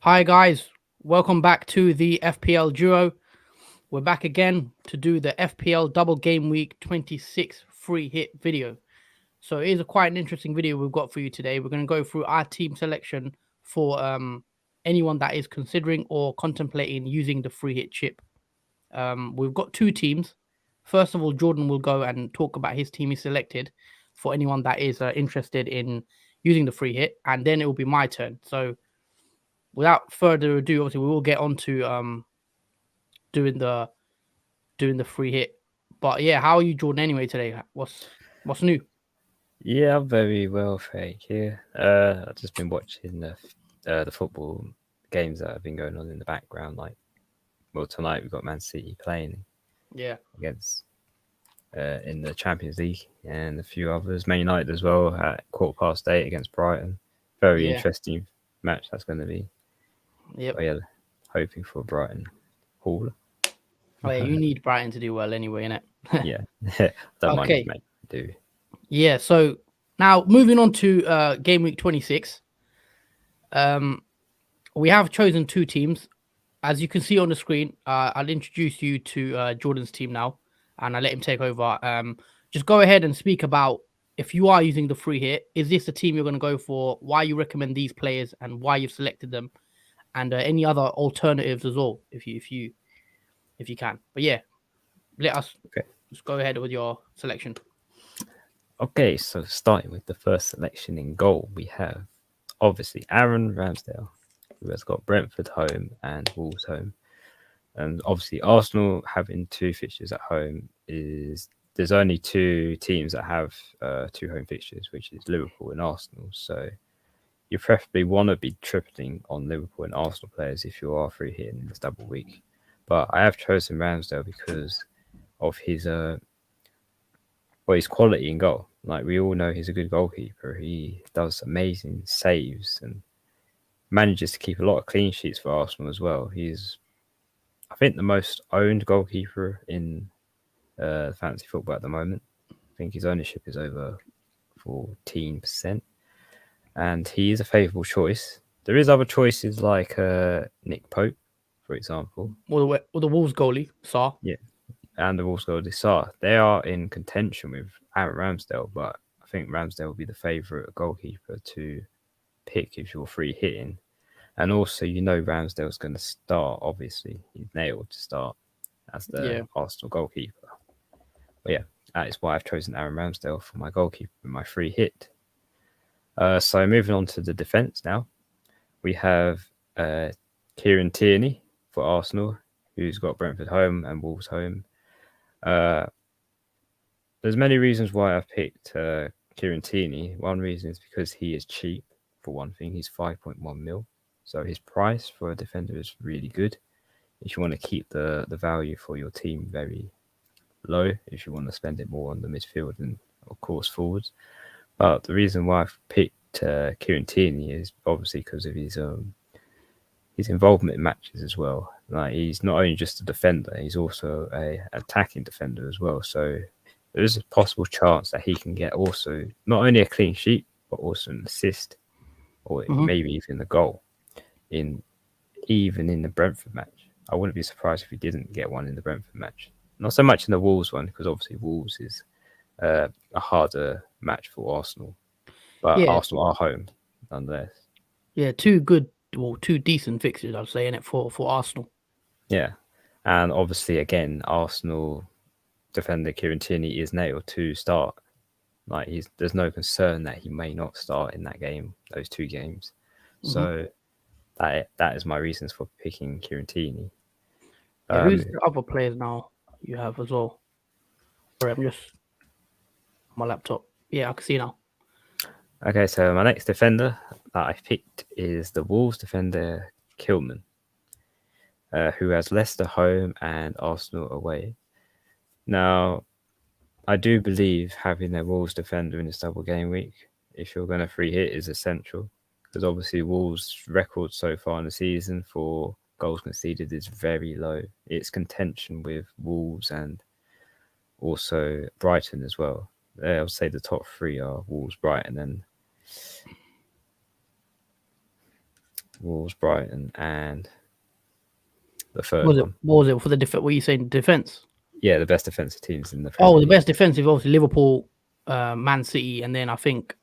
Hi guys, welcome back to the FPL Duo. We're back again to do the FPL Double Game Week 26 free hit video. So it is quite an interesting video we've got for you today. We're going to go through our team selection for anyone that is considering or contemplating using the free hit chip. We've got two teams. First of all, Jordan will go and talk about his team he selected for anyone that is interested in using the free hit, and then it will be my turn. So without further ado, obviously we will get on to doing the free hit. But yeah, how are you, Jordan? Anyway, today, what's new? Yeah, I'm very well, thank you. I've just been watching the football games that have been going on in the background. Tonight we've got Man City playing Yeah, against in the Champions League and a few others. Man United as well at 8:15 against Brighton. Very yeah, interesting match that's going to be. yep. But yeah, hoping for Brighton Hall. Oh yeah, you need Brighton to do well anyway, innit? Yeah, don't mind if Okay, Man do. yeah. So now moving on to game week 26. Um, we have chosen two teams. As you can see on the screen, I'll introduce you to Jordan's team now, and I'll let him take over. Just go ahead and speak about if you are using the free hit. Is this the team you're going to go for? Why you recommend these players and why you've selected them, and any other alternatives as well, if you can. But yeah, let us Okay. just go ahead with your selection. Okay, so starting with the first selection in goal, we have obviously Aaron Ramsdale, who has got Brentford home and Wolves home. And obviously, Arsenal having two fixtures at home is there's only two teams that have two home fixtures, which is Liverpool and Arsenal. So you preferably want to be tripling on Liverpool and Arsenal players if you are free hitting this double week. But I have chosen Ramsdale because of his quality in goal. Like we all know, he's a good goalkeeper. He does amazing saves and manages to keep a lot of clean sheets for Arsenal as well. He's, I think, the most owned goalkeeper in fantasy football at the moment. I think his ownership is over 14%, and he is a favourable choice. There is other choices like Nick Pope, for example. Or the Wolves goalie, Saar. Yeah, and the Wolves goal Salah. They are in contention with Aaron Ramsdale, but I think Ramsdale will be the favourite goalkeeper to pick if you're free hitting. And also, Ramsdale's going to start, obviously. He's nailed to start as the Yeah. Arsenal goalkeeper. But yeah, that is why I've chosen Aaron Ramsdale for my goalkeeper in my free hit. So moving on to the defence now. We have Kieran Tierney for Arsenal, who's got Brentford home and Wolves home. There's many reasons why I've picked Kieran Tierney. One reason is because he is cheap, for one thing. He's 5.1 mil. So his price for a defender is really good. If you want to keep the value for your team very low, if you want to spend it more on the midfield and, of course, forwards. But the reason why I've picked Kieran Tierney is obviously because of his involvement in matches as well. Like he's not only just a defender, he's also a attacking defender as well. So there is a possible chance that he can get also not only a clean sheet but also an assist or Mm-hmm. maybe even a goal even in the Brentford match. I wouldn't be surprised if he didn't get one in the Brentford match. Not so much in the Wolves one because obviously Wolves is a harder match for Arsenal, but Yeah. Arsenal are home nonetheless. Yeah. Two decent fixtures, I'd say, in it for Arsenal. Yeah, and obviously again Arsenal defender Kieran Tierney is nailed to start. Like there's no concern that he may not start in that game, those two games. Mm-hmm. So that is my reasons for picking Kieran Tierney. Yeah. Who's the other players now you have as well? Sorry, I'm just on my laptop. Yeah, I can see now. Okay, so my next defender that I picked is the Wolves defender Kilman, who has Leicester home and Arsenal away. Now, I do believe having a Wolves defender in this double game week, if you're going to free hit, is essential because obviously Wolves' record so far in the season for goals conceded is very low. It's contention with Wolves and also Brighton as well. I would say the top three are Wolves, Brighton, and Wolves, Brighton, and the third one. What was it for the defense? What are you saying? Defense? Yeah, the best defensive teams in the Oh, Premier the League. best defensive, obviously Liverpool, Man City, and then I think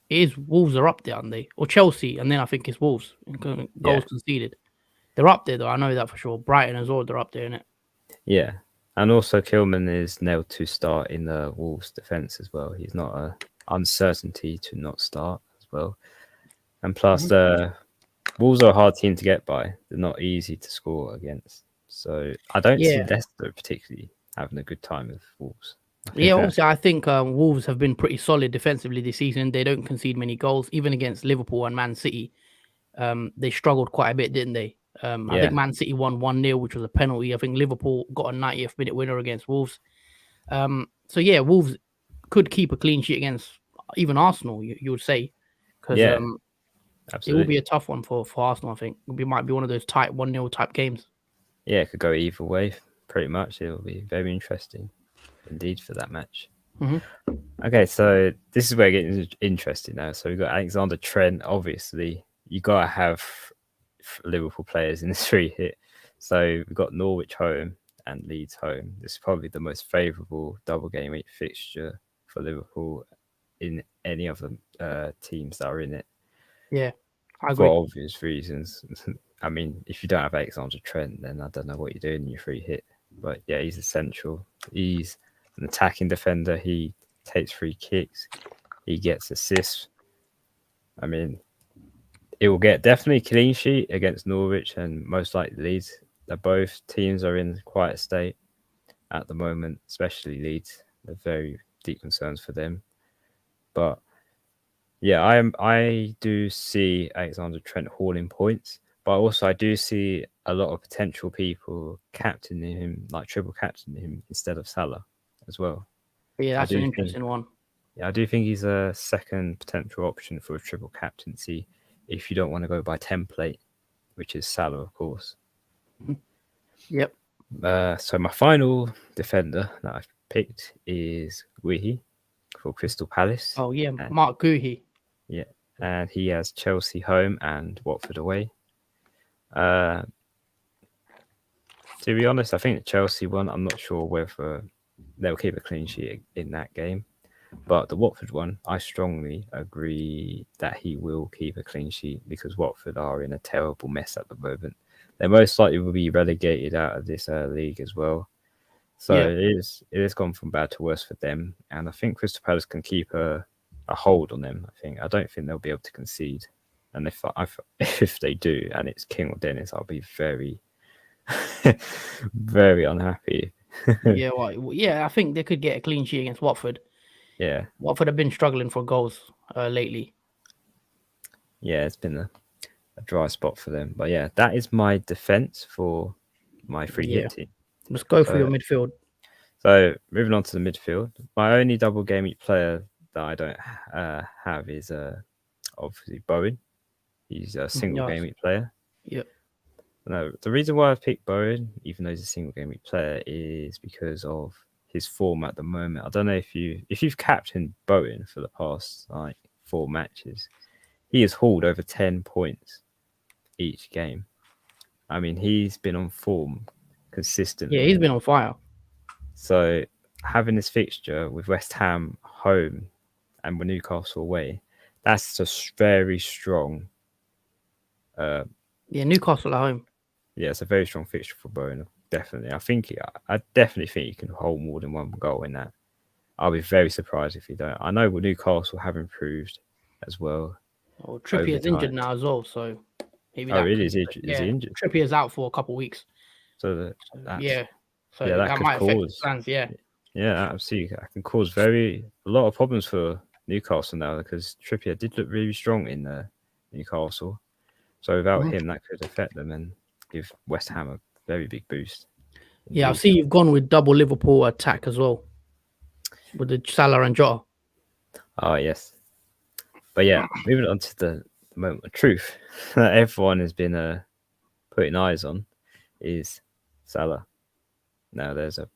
it is Wolves are up there, aren't they? Or Chelsea, and then I think it's Wolves in goals Yeah, conceded. They're up there though. I know that for sure. Brighton as well. They're up there, innit? yeah. And also Kilman is nailed to start in the Wolves defence as well. He's not a uncertainty to not start as well. And plus, Wolves are a hard team to get by. They're not easy to score against. So I don't see Yeah, Leicester particularly having a good time with Wolves. I yeah. think that's Obviously, I think Wolves have been pretty solid defensively this season. They don't concede many goals, even against Liverpool and Man City. They struggled quite a bit, didn't they? I think yeah, Man City won 1-0, which was a penalty. I think Liverpool got a 90th minute winner against Wolves. So yeah, Wolves could keep a clean sheet against even Arsenal. You would say, because yeah, it will be absolutely. a tough one for Arsenal. I think it might be one of those tight 1-0 type games. Yeah, it could go either way. Pretty much, it will be very interesting indeed for that match. Mhm. Okay, so this is where it gets interesting now. So we've got Alexander Trent. Obviously, you gotta have Liverpool players in this free hit. So we've got Norwich home and Leeds home. This is probably the most favourable double game week fixture for Liverpool in any of the teams that are in it. Yeah, I agree. For obvious reasons. I mean, if you don't have Alexander Trent, then I don't know what you're doing in your free hit. But yeah, he's essential. He's an attacking defender. He takes free kicks. He gets assists. I mean, it will get definitely clean sheet against Norwich and most likely Leeds. Both teams are in quite a state at the moment, especially Leeds. They're very deep concerns for them. But yeah, I do see Alexander Trent hauling points, but also I do see a lot of potential people captaining him, like triple captaining him instead of Salah as well. But yeah, I that's an do think, interesting one. yeah, I do think he's a second potential option for a triple captaincy if you don't want to go by template, which is Salah, of course. Yep. So my final defender that I've picked is Guehi for Crystal Palace. Oh yeah, And Mark Guehi. yeah, and he has Chelsea home and Watford away. To be honest, I think the Chelsea one, I'm not sure whether they'll keep a clean sheet in that game. But the Watford one, I strongly agree that he will keep a clean sheet because Watford are in a terrible mess at the moment. They most likely will be relegated out of this league as well. So Yeah. it has gone from bad to worse for them. And I think Crystal Palace can keep a hold on them. I don't think they'll be able to concede. And if they do, and it's King or Dennis, I'll be very, very unhappy. Yeah, well, yeah, I think they could get a clean sheet against Watford. Yeah, Watford have been struggling for goals lately. yeah, it's been a dry spot for them. But yeah, that is my defense for my free Yeah. hit team. Let's go for So, your midfield. so moving on to the midfield, my only double game week player that I don't have is obviously Bowen. He's a single game Yes. week player. Yep. No, the reason why I've picked Bowen, even though he's a single game week player, is because of his form at the moment. I don't know if you've captained Bowen for the past like 4 matches, he has hauled over 10 points each game. I mean, he's been on form consistently. Yeah, he's been on fire. So having this fixture with West Ham home and with Newcastle away, that's a very strong. Yeah, Newcastle at home. Yeah, it's a very strong fixture for Bowen. Definitely, I definitely think you can hold more than one goal in that. I'll be very surprised if you don't. I know Newcastle have improved as well Oh, over Trippier's injured time. now as well, so maybe Oh, that really? could. Is he Yeah, injured? Trippier's out for a couple of weeks. So that's Yeah, so yeah, that that could might affect his cause plans. Yeah. yeah, absolutely. That can cause a lot of problems for Newcastle now because Trippier did look really strong in Newcastle. So without Mhm. him, that could affect them and give West Ham a very big boost. Yeah, I Indeed. see you've gone with double Liverpool attack as well with the Salah and Jota. Oh yes, but yeah, moving on to the moment of truth that everyone has been putting eyes on is Salah. Now there's a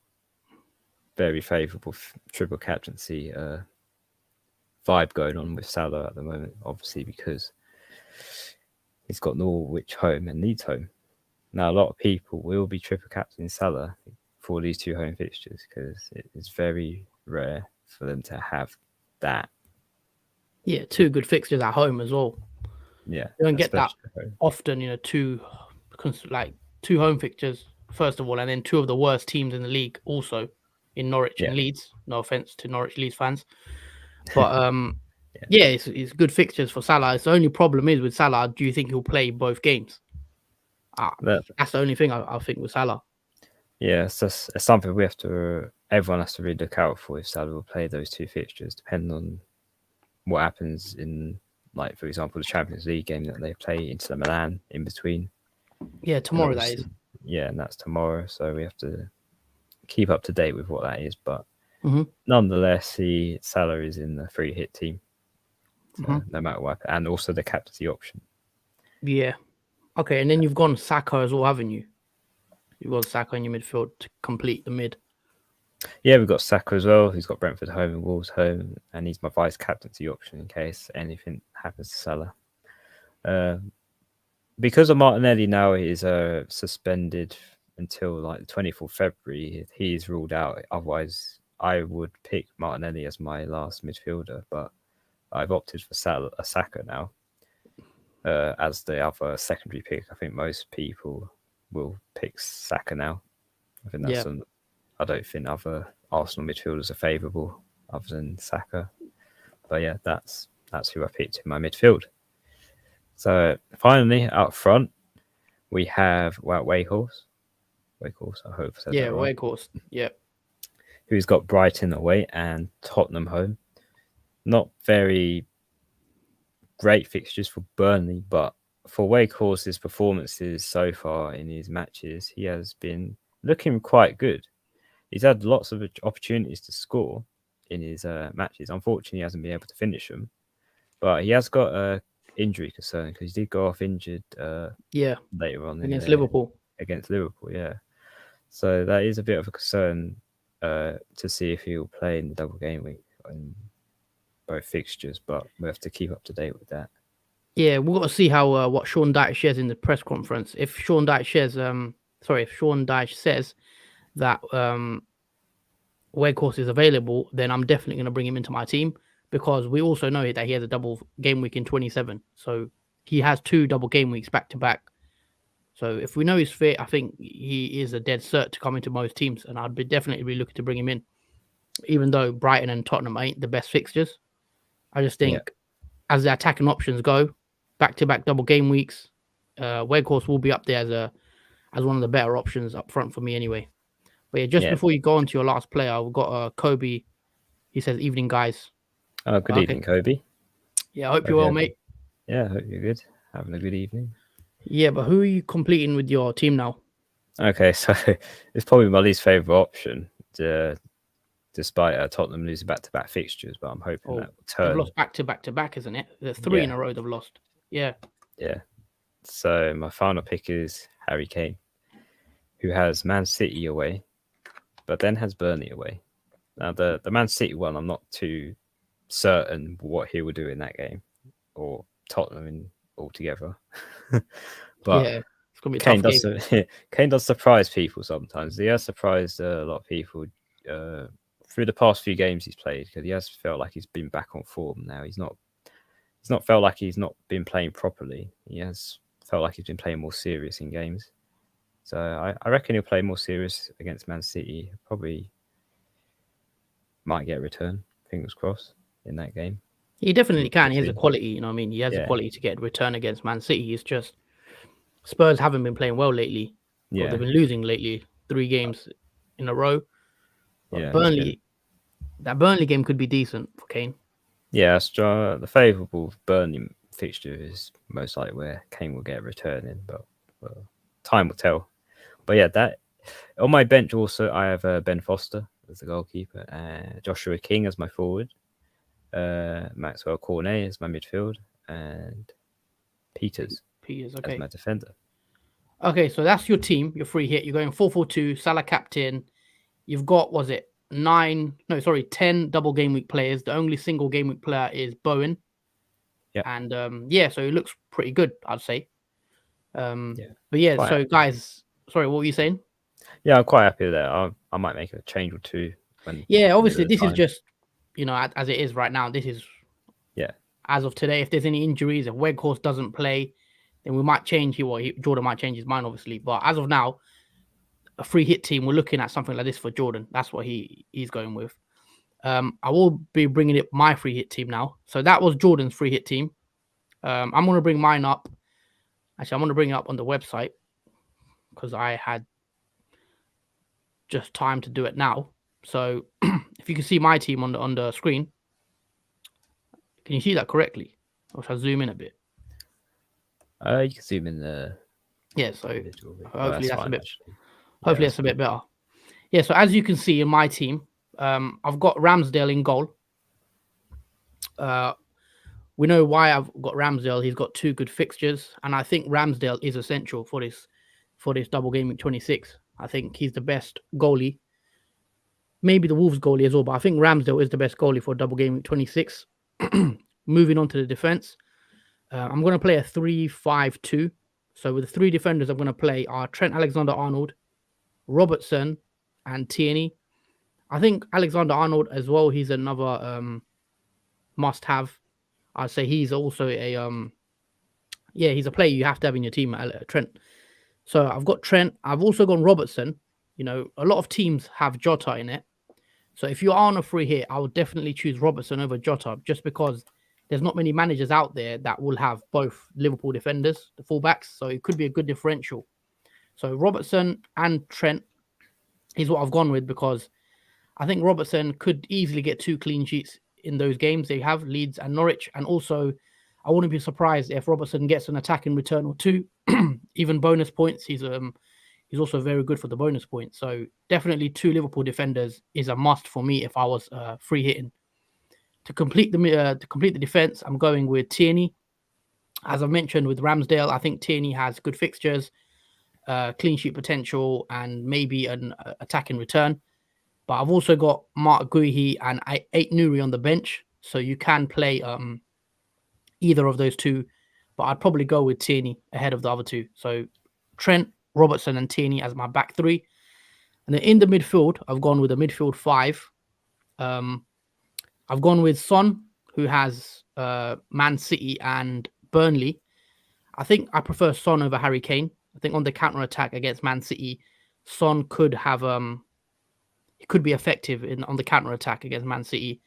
very favourable triple captaincy vibe going on with Salah at the moment, obviously because He's got Norwich home and Leeds home. Now, a lot of people will be triple captain Salah for these 2 home fixtures because it is very rare for them to have that. Yeah, 2 good fixtures at home as well. Yeah, You don't get that home. often, 2 home fixtures, first of all, and then 2 of the worst teams in the league also in Norwich and Leeds. No offense to Norwich Leeds fans. But it's good fixtures for Salah. The only problem is with Salah, do you think he'll play both games? That's the only thing I think with Salah. Yeah, it's something everyone has to really look out for if Salah will play those 2 fixtures, depending on what happens in, like, for example, the Champions League game that they play Inter Milan in between. Yeah, tomorrow that is. Yeah, and that's tomorrow, so we have to keep up to date with what that is. But Mm-hmm. nonetheless, Salah is in the free hit team, so no matter what, and also the captaincy option. Yeah. Okay, and then you've gone Saka as well, haven't you? You've got Saka in your midfield to complete the mid. Yeah, we've got Saka as well. He's got Brentford home and Wolves home, and he's my vice captaincy option in case anything happens to Salah. Because of Martinelli now is suspended until like the 24th February, he is ruled out. Otherwise, I would pick Martinelli as my last midfielder, but I've opted for Saka now as the other secondary pick. I think most people will pick Saka now. I think that's I don't think other Arsenal midfielders are favourable other than Saka. But yeah, that's who I picked in my midfield. So finally, up front, we have Wakehorse. Wakehorse, I hope I said that right. Wakehorse, yeah. Who's got Brighton away and Tottenham home. Not very great fixtures for Burnley, but for Wakehorse's performances so far in his matches, he has been looking quite good. He's had lots of opportunities to score in his matches. Unfortunately, he hasn't been able to finish them. But he has got a injury concern because he did go off injured later on against Liverpool. Against Liverpool, yeah. So that is a bit of a concern to see if he'll play in the double game week in both fixtures, but we have to keep up to date with that. Yeah, we've got to see how what Sean Dyche says in the press conference. If Sean Dyche says that Wakehorse is available, then I'm definitely going to bring him into my team because we also know that he has a double game week in 27. So he has 2 double game weeks back to back. So if we know he's fit, I think he is a dead cert to come into most teams, and I'd definitely be looking to bring him in. Even though Brighton and Tottenham ain't the best fixtures, I just think as the attacking options go, back-to-back double game weeks, Wakehorse will be up there as one of the better options up front for me anyway. But yeah, just before you go on to your last player, we've got Kobe. He says, "Evening, guys." Oh, good evening, Kobe. Yeah, I hope you're well, mate. Yeah, I hope you're good. Having a good evening. Yeah, but who are you completing with your team now? Okay, so it's probably my least favourite option, despite Tottenham losing back-to-back fixtures, but I'm hoping that will turn. They've lost back-to-back, isn't it? There's 3 in a row they've lost. Yeah. Yeah. So my final pick is Harry Kane, who has Man City away, but then has Burnley away. Now, the Man City one, I'm not too certain what he will do in that game, or Tottenham altogether. But yeah, it's gonna be Kane Kane does surprise people sometimes. He has surprised a lot of people through the past few games he's played because he has felt like he's been back on form now. He's not felt like he's not been playing properly. He has felt like he's been playing more serious in games. So I reckon he'll play more serious against Man City. Probably might get a return, fingers crossed, in that game. He definitely can. He has a quality, you know what I mean? He has a quality to get a return against Man City. It's just Spurs haven't been playing well lately. Yeah. They've been losing lately, 3 games in a row. But that Burnley game could be decent for Kane. Yeah, the favourable Burnley fixture is most likely where Kane will get a return in, but time will tell. But yeah, that on my bench also I have Ben Foster as the goalkeeper, Joshua King as my forward, Maxwell Cornet as my midfield, and Peters as my defender. Okay, so that's your team, your free hit. You're going 4-4-2, Salah captain. You've got, 10 double game week players. The only single game week player is Bowen. Yeah. And so it looks pretty good, I'd say. But yeah, quite so happy. guys, sorry, what were you saying? Yeah, I'm quite happy with that. I might make a change or two when Yeah, nearer obviously the this is time. just, as it is right now. This is Yeah, as of today. If there's any injuries, if Weghorst doesn't play, then we might change. Jordan might change his mind, obviously. But as of now, a free hit team, we're looking at something like this for Jordan. That's what he's going with. I will be bringing it my free hit team now. So that was Jordan's free hit team. I'm going to bring mine up. Actually, I'm going to bring it up on the website because I had just time to do it now. So if you can see my team on the screen, can you see that correctly? Or should I zoom in a bit? you can zoom in the Yeah. So little bit. Oh, hopefully that's that's a fine bit. actually. Yeah, Hopefully that's that's a cool. bit better. Yeah. So as you can see in my team, I've got Ramsdale in goal. We know why I've got Ramsdale. He's got 2 good fixtures, and I think Ramsdale is essential for this double game week 26. I think he's the best goalie. Maybe the Wolves goalie as well, but I think Ramsdale is the best goalie for double game week 26. Moving on to the defense, I'm going to play a 3-5-2. So with the 3 defenders I'm going to play are Trent Alexander-Arnold, Robertson, and Tierney. I think Alexander-Arnold as well. He's another must-have. I'd say he's also he's a player you have to have in your team, Trent. So I've got Trent. I've also gone Robertson. A lot of teams have Jota in it. So if you are on a free hit, I would definitely choose Robertson over Jota just because there's not many managers out there that will have both Liverpool defenders, the fullbacks. So it could be a good differential. So Robertson and Trent is what I've gone with because I think Robertson could easily get 2 clean sheets in those games they have, Leeds and Norwich. And also, I wouldn't be surprised if Robertson gets an attacking return or 2, even bonus points. He's also very good for the bonus points. So definitely 2 Liverpool defenders is a must for me if I was free hitting. To complete the defense, I'm going with Tierney. As I mentioned with Ramsdale, I think Tierney has good fixtures, clean sheet potential, and maybe an attacking return. But I've also got Mark Guehi and Ait Nuri on the bench, so you can play either of those 2. But I'd probably go with Tierney ahead of the other 2. So Trent, Robertson, and Tierney as my back 3. And then in the midfield, I've gone with a midfield 5. I've gone with Son, who has Man City and Burnley. I think I prefer Son over Harry Kane. I think on the counter attack against Man City, Son could have he could be effective on the counter attack against Man City.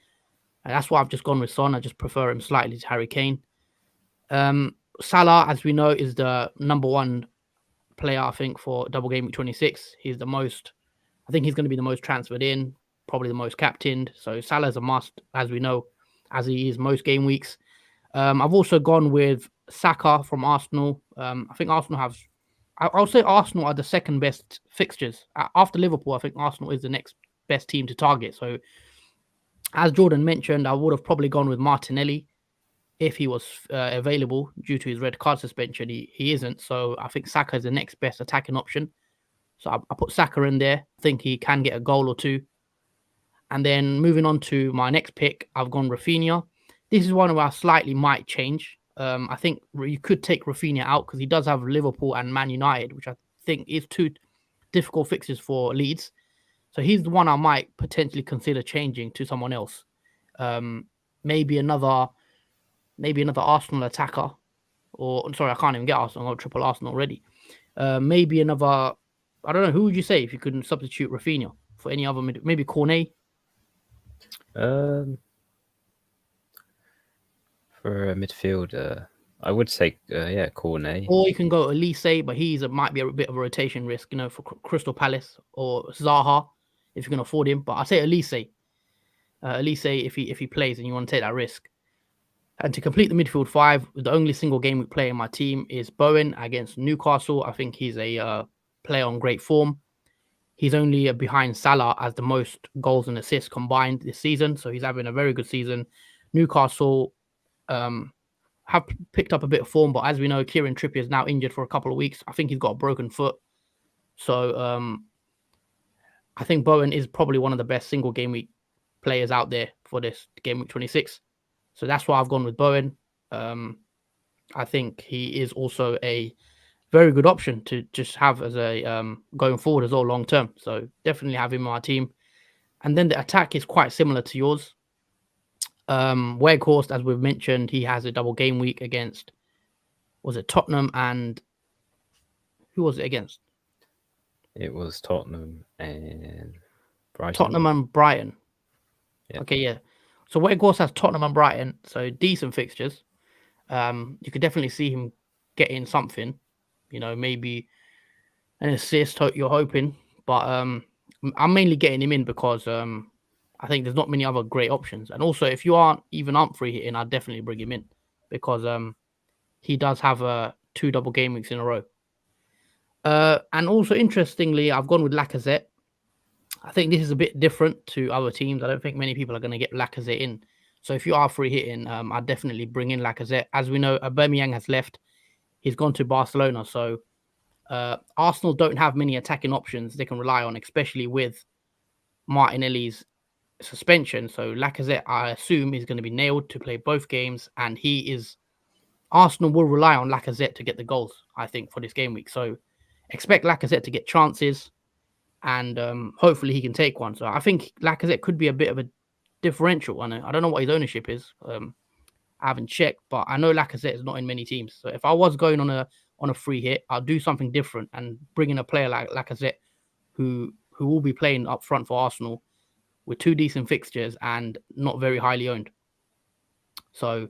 And that's why I've just gone with Son. I just prefer him slightly to Harry Kane. Salah, as we know, is the number 1 player, I think, for double game week 26. I think he's going to be the most transferred in, probably the most captained. So Salah's a must, as we know, as he is most game weeks. I've also gone with Saka from Arsenal. I think Arsenal have, I'll say Arsenal are the second best fixtures. After Liverpool, I think Arsenal is the next best team to target. So as Jordan mentioned, I would have probably gone with Martinelli if he was available due to his red card suspension. He isn't. So I think Saka is the next best attacking option. So I put Saka in there. I think he can get a goal or 2. And then moving on to my next pick, I've gone Rafinha. This is one where I slightly might change. I think you could take Rafinha out because he does have Liverpool and Man United, which I think is 2 difficult fixtures for Leeds. So he's the one I might potentially consider changing to someone else. Maybe another Arsenal attacker. Or sorry, I can't even get Arsenal. I've got triple Arsenal already. Maybe another. I don't know. Who would you say if you couldn't substitute Rafinha for any other? Maybe Cornet. For a midfielder, I would say Cornet. Or you can go Elise, but might be a bit of a rotation risk, for Crystal Palace, or Zaha if you can afford him. But I say Elise. Elise if he plays and you want to take that risk. And to complete the midfield 5, the only single game we play in my team is Bowen against Newcastle. I think he's a player on great form. He's only behind Salah as the most goals and assists combined this season. So he's having a very good season. Newcastle have picked up a bit of form, but as we know, Kieran Trippier is now injured for a couple of weeks. I think he's got a broken foot. So I think Bowen is probably one of the best single game week players out there for this game week 26. So that's why I've gone with Bowen. I think he is also a very good option to just have as a going forward as well long term. So definitely have him on our team. And then the attack is quite similar to yours. Weghorst, as we've mentioned, he has a double game week against, was it Tottenham and who was it against? It was Tottenham and Brighton. Tottenham and Brighton. Yeah. Okay, yeah. So Weghorst has Tottenham and Brighton, so decent fixtures. You could definitely see him getting something, maybe an assist. You're hoping, but I'm mainly getting him in because I think there's not many other great options. And also, if you aren't free hitting, I'd definitely bring him in because he does have 2 double game weeks in a row. And also, interestingly, I've gone with Lacazette. I think this is a bit different to other teams. I don't think many people are going to get Lacazette in. So if you are free hitting, I'd definitely bring in Lacazette. As we know, Aubameyang has left. He's gone to Barcelona. So Arsenal don't have many attacking options they can rely on, especially with Martinelli's suspension. So Lacazette, I assume, is going to be nailed to play both games. And Arsenal will rely on Lacazette to get the goals, I think, for this game week. So expect Lacazette to get chances. And hopefully he can take one. So I think Lacazette could be a bit of a differential. I don't know what his ownership is. I haven't checked, but I know Lacazette is not in many teams. So if I was going on a free hit, I'll do something different and bring in a player like Lacazette who will be playing up front for Arsenal with 2 decent fixtures and not very highly owned. So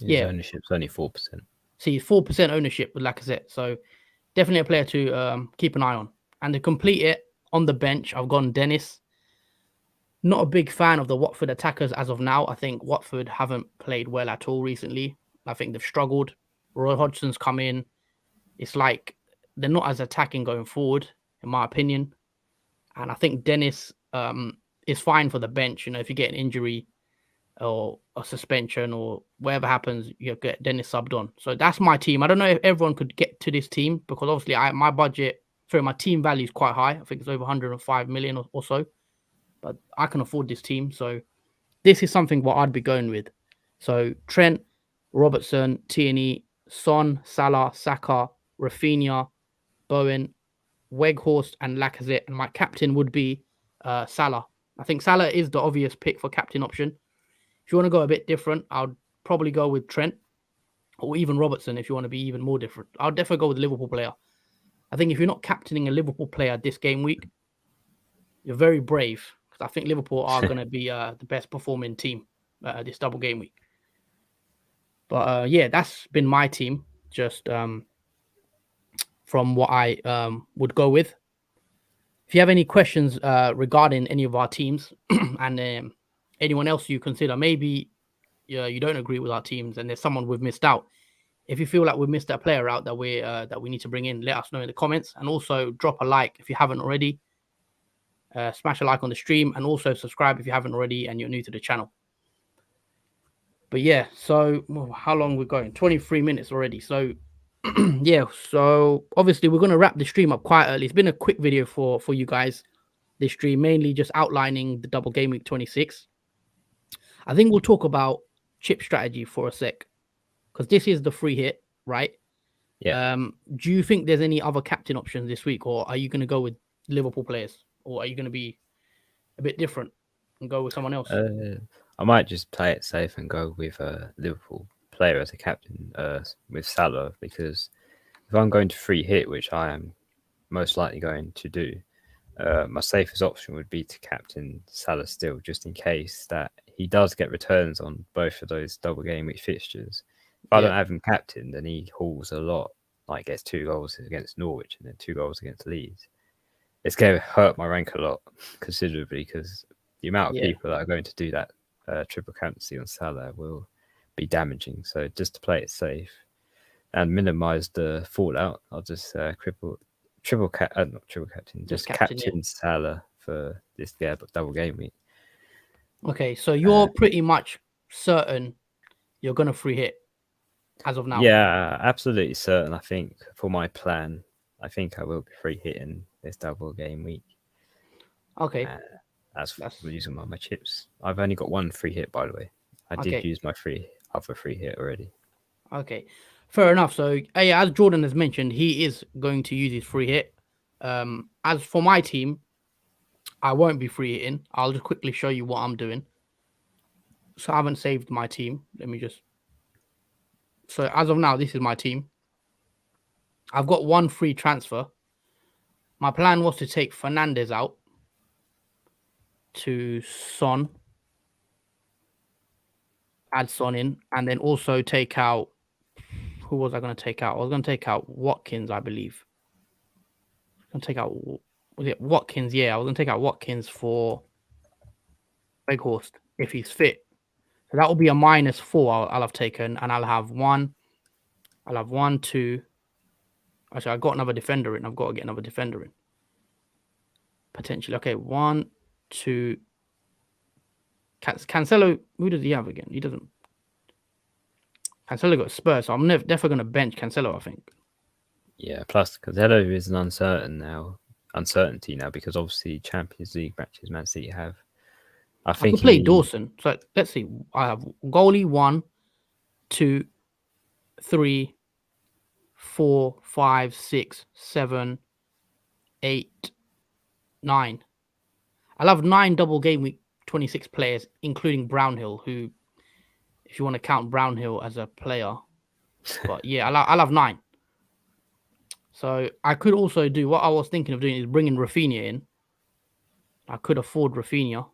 His ownership's only 4%. See, 4% ownership with Lacazette. So definitely a player to keep an eye on. And to complete it, on the bench, I've gone Dennis. Not a big fan of the Watford attackers as of now. I think Watford haven't played well at all recently. I think they've struggled. Roy Hodgson's come in. It's like they're not as attacking going forward, in my opinion. And I think Dennis is fine for the bench. If you get an injury or a suspension or whatever happens, you get Dennis subbed on. So that's my team. I don't know if everyone could get to this team because obviously my team value is quite high. I think it's over 105 million or so. But I can afford this team. So this is something what I'd be going with. So Trent, Robertson, Tierney, Son, Salah, Saka, Rafinha, Bowen, Weghorst, and Lacazette. And my captain would be Salah. I think Salah is the obvious pick for captain option. If you want to go a bit different, I'll probably go with Trent or even Robertson if you want to be even more different. I'll definitely go with a Liverpool player. I think if you're not captaining a Liverpool player this game week, you're very brave because I think Liverpool are going to be the best performing team this double game week. But that's been my team just from what I would go with. If you have any questions regarding any of our teams and anyone else you consider, maybe you don't agree with our teams and there's someone we've missed out. If you feel like we've missed a player out that we need to bring in, let us know in the comments, and also drop a like if you haven't already. Smash a like on the stream and also subscribe if you haven't already and you're new to the channel. But yeah, so how long we're going? 23 minutes already. So so obviously we're going to wrap the stream up quite early. It's been a quick video for you guys. This stream mainly just outlining the double game week 26. I think we'll talk about chip strategy for a sec because this is the free hit, right? Yeah. Do you think there's any other captain options this week, or are you going to go with Liverpool players, or are you going to be a bit different and go with someone else? I might just play it safe and go with a Liverpool player as a captain with Salah, because if I'm going to free hit, which I am most likely going to do, my safest option would be to captain Salah still, just in case that he does get returns on both of those double game week fixtures. If I don't have him captain, then he hauls a lot, like gets 2 goals against Norwich and then 2 goals against Leeds. It's going to hurt my rank a lot considerably because the amount of people that are going to do that triple captaincy on Salah will be damaging. So just to play it safe and minimize the fallout, I'll just captain Salah for this double game week. Okay, so you're pretty much certain you're going to free hit as of now. Yeah, absolutely certain. I think for my plan, I think I will be free hitting this double game week. Okay. That's using my chips. I've only got 1 free hit, by the way. I did use my other free hit already. Okay. Fair enough. So, yeah, as Jordan has mentioned, he is going to use his free hit. As for my team, I won't be free hitting. I'll just quickly show you what I'm doing. So I haven't saved my team. Let me just. So as of now, this is my team. I've got one free transfer. My plan was to take Fernandez out to Son, add Son in, and then also take out. Who was I going to take out? I was going to take out Watkins, I believe. I was going to take out. Was it Watkins? Yeah, I was going to take out Watkins for Weghorst if he's fit. So that will be a -4 I'll have taken, and I'll have one. I'll have 1, 2. Actually, I got another defender in. I've got to get another defender in. Potentially. Okay, 1, 2. Cancelo, who does he have again? He doesn't. Cancelo got Spurs, so I'm definitely going to bench Cancelo, I think. Yeah, plus Cancelo is an uncertainty now because obviously Champions League matches Man City have. I think could play Dawson. So let's see. I have goalie 1, 2, 3, 4, 5, 6, 7, 8, 9. I'll have 9 double game week 26 players, including Brownhill, who, if you want to count Brownhill as a player, but yeah, I'll have 9. So I could also do what I was thinking of doing is bringing Rafinha in. I could afford Rafinha.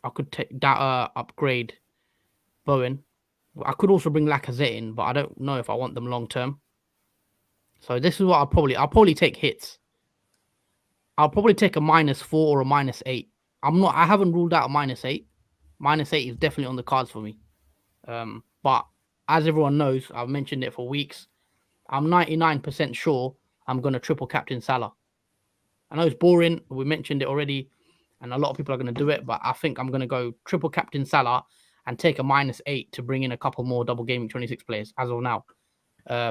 I could take that upgrade Bowen. I could also bring Lacazette in, but I don't know if I want them long term. So this is what I'll probably take hits. I'll probably take a -4 or a -8. I haven't ruled out a -8. -8 is definitely on the cards for me. But as everyone knows, I've mentioned it for weeks. I'm 99% sure I'm going to triple captain Salah. I know it's boring. We mentioned it already, and a lot of people are going to do it, but I think I'm going to go triple captain Salah and take a -8 to bring in a couple more double gaming 26 players as of now.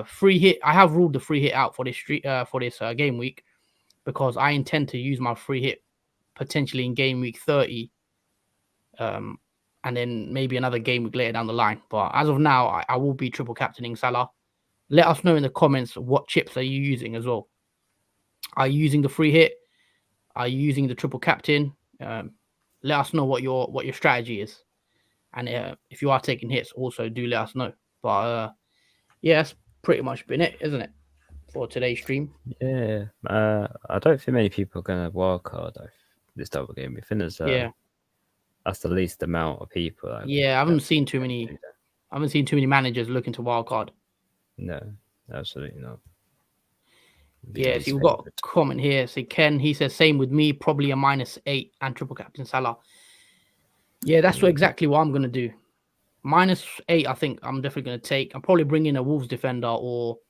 Free hit. I have ruled the free hit out for this game week because I intend to use my free hit potentially in game week 30, and then maybe another game week later down the line. But as of now, I will be triple captaining Salah. Let us know in the comments what chips are you using as well. Are you using the free hit? Are you using the triple captain? Let us know what your strategy is, and if you are taking hits, also do let us know. But yeah, that's pretty much been it, isn't it, for today's stream? Yeah, I don't think many people are going to wildcard this double game. I think that's the least amount of people. Yeah, I haven't seen too many managers looking to wildcard. No, absolutely not. Yeah, so we've got a comment here. So Ken, he says same with me, probably a -8 and triple captain Salah. Yeah, that's exactly what I'm gonna do. -8, I think I'm definitely gonna take. I'm probably bring in a Wolves defender or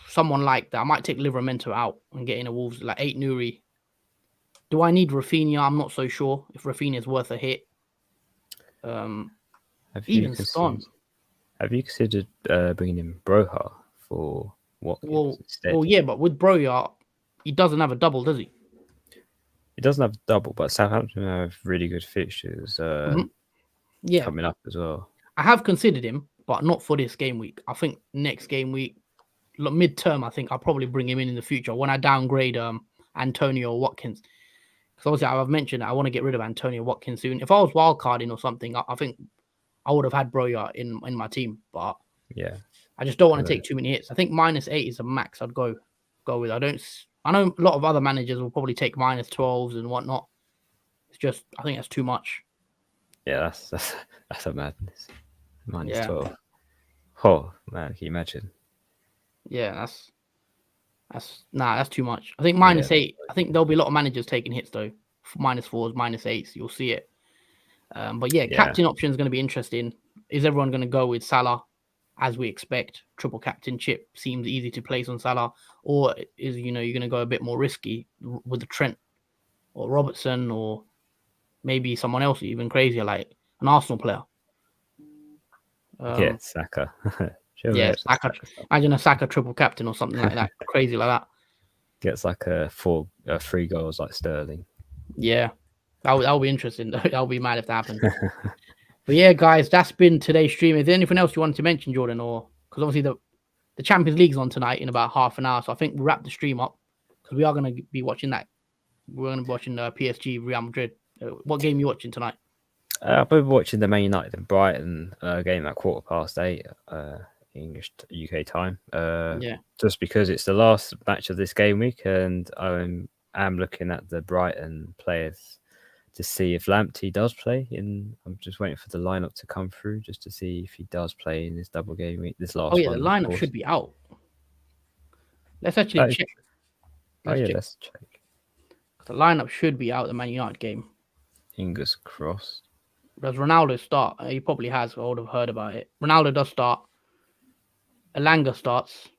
someone like that. I might take Livramento out and get in a Wolves like 8 Nuri. Do I need Rafinha? I'm not so sure if Rafinha is worth a hit. Even Son. Have you considered bringing in Broha for Watkins instead? Well, yeah, but with Broha, he doesn't have a double, does he? He doesn't have a double, but Southampton have really good fixtures coming up as well. I have considered him, but not for this game week. I think next game week, mid-term, I think I'll probably bring him in the future when I downgrade Antonio Watkins. Because obviously I've mentioned that I want to get rid of Antonio Watkins soon. If I was wildcarding or something, I think I would have had Broya in my team, but yeah, I just don't want to take too many hits. I think -8 is a max I'd go with. I know a lot of other managers will probably take -12s and whatnot. It's just I think that's too much. Yeah, that's a madness. -12. Oh man, can you imagine? Yeah, that's too much. I think -8. I think there'll be a lot of managers taking hits though. -4s, -8s. You'll see it. But yeah, captain option is going to be interesting. Is everyone going to go with Salah, as we expect? Triple captain chip seems easy to place on Salah, or is you're going to go a bit more risky with the Trent or Robertson, or maybe someone else even crazier like an Arsenal player? Saka. Yeah, Saka. Imagine a Saka triple captain or something like that, crazy like that. Gets like 3 goals like Sterling. Yeah. That'll be interesting. I'll be mad if that happens. But yeah, guys, that's been today's stream. Is there anything else you wanted to mention, Jordan? Or because obviously the Champions League's on tonight in about half an hour. So I think we'll wrap the stream up because we are going to be watching that. We're going to be watching PSG Real Madrid. What game are you watching tonight? I've been watching the Man United and Brighton game at 8:15 English UK time. Just because it's the last match of this game week, and I'm looking at the Brighton players to see if Lamptey does play. I'm just waiting for the lineup to come through just to see if he does play in this double game week. This last one. Oh yeah, the lineup should be out. Let's actually check. Let's check. The lineup should be out. The Man United game. Fingers crossed. Does Ronaldo start? He probably has. I would have heard about it. Ronaldo does start. Elanga starts.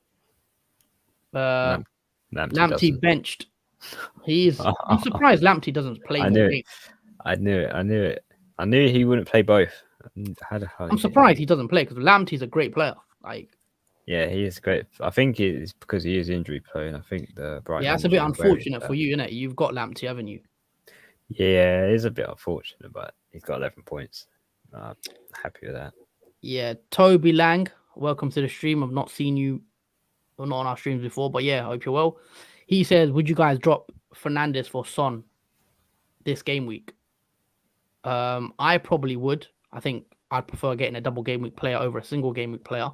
Lamptey benched. I'm surprised Lamptey doesn't play. I knew it. I knew he wouldn't play both. I'm surprised he doesn't play because Lamptey's a great player. Yeah, he is great. I think it's because he is injury prone. I think the Brighton. Yeah, that's a bit unfortunate for you, isn't it? You've got Lamptey, haven't you? Yeah, it is a bit unfortunate, but he's got 11 points. I'm happy with that. Yeah, Toby Lang, welcome to the stream. I've not seen you, or not on our streams before, but yeah, I hope you're well. He says, would you guys drop Fernandes for Son this game week? I probably would. I think I'd prefer getting a double game week player over a single game week player.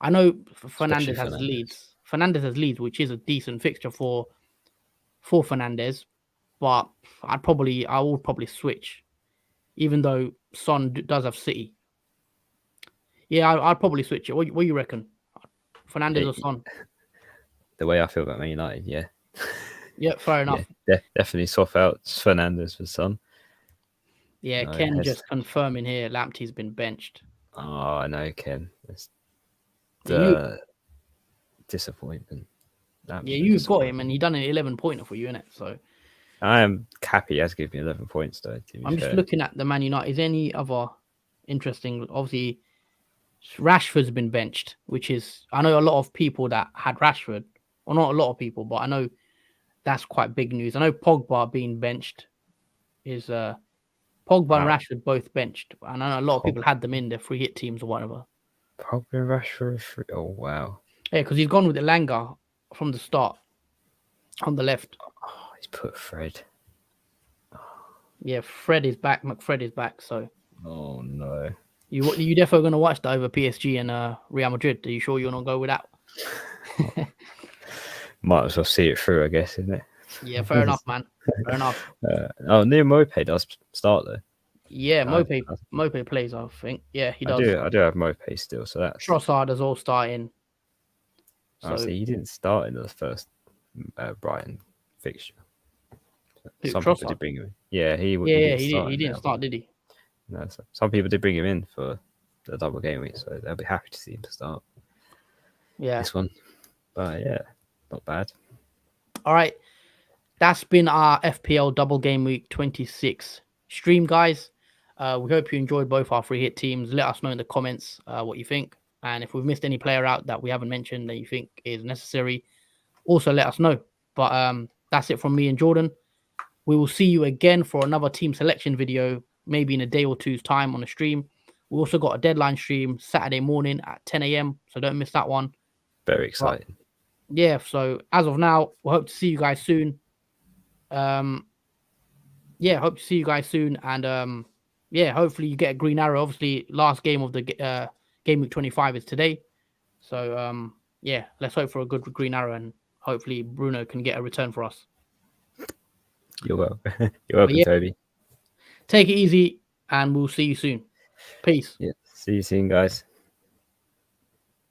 I know Fernandes has Leeds. Fernandes has Leeds, which is a decent fixture for Fernandes. But I would probably switch, even though Son does have City. Yeah, I'd probably switch it. What do you reckon? Fernandes or Son? The way I feel about Man United, yeah. Yeah, fair enough. Yeah, definitely swap out Fernandes for Son. Yeah, no, Ken just confirming here, Lamptey's been benched. Oh, I know, Ken. It's disappointment. Yeah, you've got him, and he done an 11-pointer for you, innit? So I am happy he has given me 11 points, though. I'm just looking at the Man United. Is there any other interesting? Obviously, Rashford's been benched, which is, I know a lot of people that had Rashford. Well, not a lot of people, but I know that's quite big news. I know Pogba being benched is Pogba and Rashford both benched. I know a lot of people had them in their free hit teams or whatever. Pogba and Rashford, oh wow. Yeah, because he's gone with Elanga from the start on the left. Oh, he's put Fred. Yeah, Fred is back. McFred is back. So. Oh no. You definitely going to watch that over PSG and Real Madrid? Are you sure you're not going to go with that? Might as well see it through, I guess, isn't it? Yeah, fair enough, man. Fair enough. Near Mope does start though. Yeah, Mope plays, I think. Yeah, he does. I do have Mope still, so that's Trossard is all starting. So he didn't start in the first Brighton fixture. Some people did bring him in. Yeah, he didn't start, did he? No, some people did bring him in for the double game week, so they'll be happy to see him start. Yeah, this one, but yeah, not bad. All right, that's been our FPL double game week 26 stream, guys. We hope you enjoyed both our free hit teams. Let us know in the comments what you think, and if we've missed any player out that we haven't mentioned that you think is necessary, also let us know. But that's it from me and Jordan. We will see you again for another team selection video, maybe in a day or two's time on the stream. We also got a deadline stream Saturday morning at 10 a.m. So don't miss that one. Very exciting. But, yeah. So as of now, we hope to see you guys soon. Hope to see you guys soon. And hopefully you get a green arrow. Obviously, last game of the game week 25 is today. So let's hope for a good green arrow, and hopefully Bruno can get a return for us. You're welcome. You're welcome, Toby. Take it easy, and we'll see you soon. Peace. Yeah. See you soon, guys.